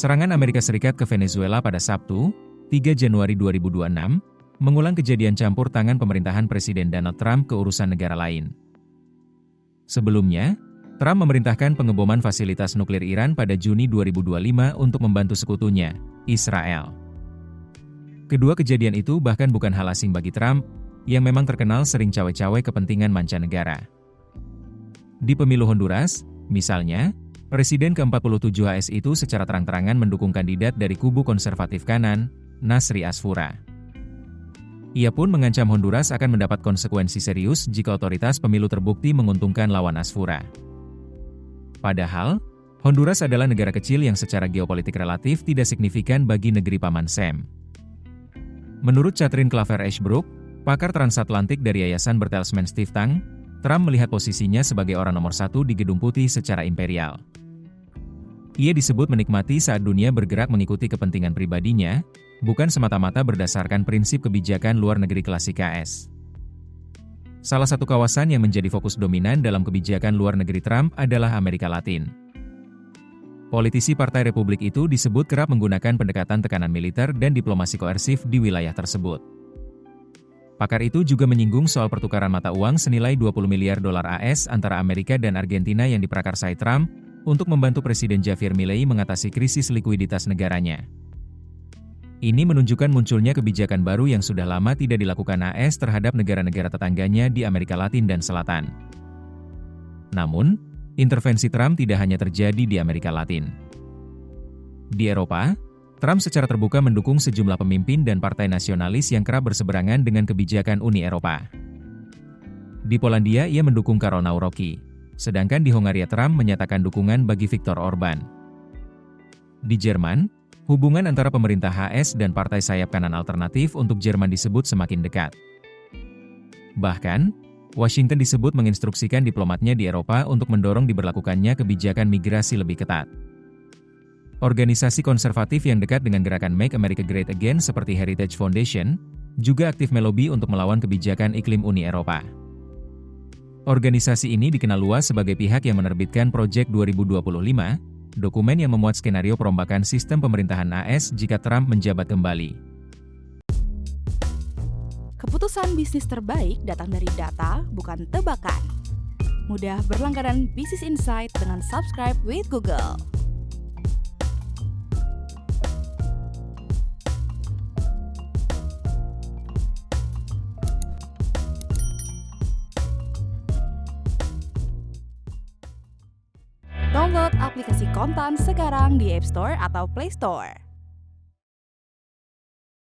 Serangan Amerika Serikat ke Venezuela pada Sabtu, 3 Januari 2026, mengulang kejadian campur tangan pemerintahan Presiden Donald Trump ke urusan negara lain. Sebelumnya, Trump memerintahkan pengeboman fasilitas nuklir Iran pada Juni 2025 untuk membantu sekutunya, Israel. Kedua kejadian itu bahkan bukan hal asing bagi Trump, yang memang terkenal sering cawe-cawe kepentingan mancanegara. Di pemilu Honduras, misalnya, Presiden ke-47 AS itu secara terang-terangan mendukung kandidat dari kubu konservatif kanan, Nasri Asfura. Ia pun mengancam Honduras akan mendapat konsekuensi serius jika otoritas pemilu terbukti menguntungkan lawan Asfura. Padahal, Honduras adalah negara kecil yang secara geopolitik relatif tidak signifikan bagi negeri Paman Sam. Menurut Catherine Claver Ashbrook, pakar transatlantik dari Yayasan Bertelsmann Stiftung, Trump melihat posisinya sebagai orang nomor satu di Gedung Putih secara imperial. Ia disebut menikmati saat dunia bergerak mengikuti kepentingan pribadinya, bukan semata-mata berdasarkan prinsip kebijakan luar negeri klasik AS. Salah satu kawasan yang menjadi fokus dominan dalam kebijakan luar negeri Trump adalah Amerika Latin. Politisi Partai Republik itu disebut kerap menggunakan pendekatan tekanan militer dan diplomasi koersif di wilayah tersebut. Pakar itu juga menyinggung soal pertukaran mata uang senilai 20 miliar dolar AS antara Amerika dan Argentina yang diprakarsai Trump untuk membantu Presiden Javier Milei mengatasi krisis likuiditas negaranya. Ini menunjukkan munculnya kebijakan baru yang sudah lama tidak dilakukan AS terhadap negara-negara tetangganya di Amerika Latin dan Selatan. Namun, intervensi Trump tidak hanya terjadi di Amerika Latin. Di Eropa, Trump secara terbuka mendukung sejumlah pemimpin dan partai nasionalis yang kerap berseberangan dengan kebijakan Uni Eropa. Di Polandia ia mendukung Karol Nawrocki, sedangkan di Hongaria Trump menyatakan dukungan bagi Viktor Orban. Di Jerman, hubungan antara pemerintah HS dan partai sayap kanan alternatif untuk Jerman disebut semakin dekat. Bahkan, Washington disebut menginstruksikan diplomatnya di Eropa untuk mendorong diberlakukannya kebijakan migrasi lebih ketat. Organisasi konservatif yang dekat dengan gerakan Make America Great Again seperti Heritage Foundation, juga aktif melobi untuk melawan kebijakan iklim Uni Eropa. Organisasi ini dikenal luas sebagai pihak yang menerbitkan Project 2025, dokumen yang memuat skenario perombakan sistem pemerintahan AS jika Trump menjabat kembali. Keputusan bisnis terbaik datang dari data, bukan tebakan. Mudah berlangganan Business Insight dengan subscribe with Google. Download aplikasi Kontan sekarang di App Store atau Play Store.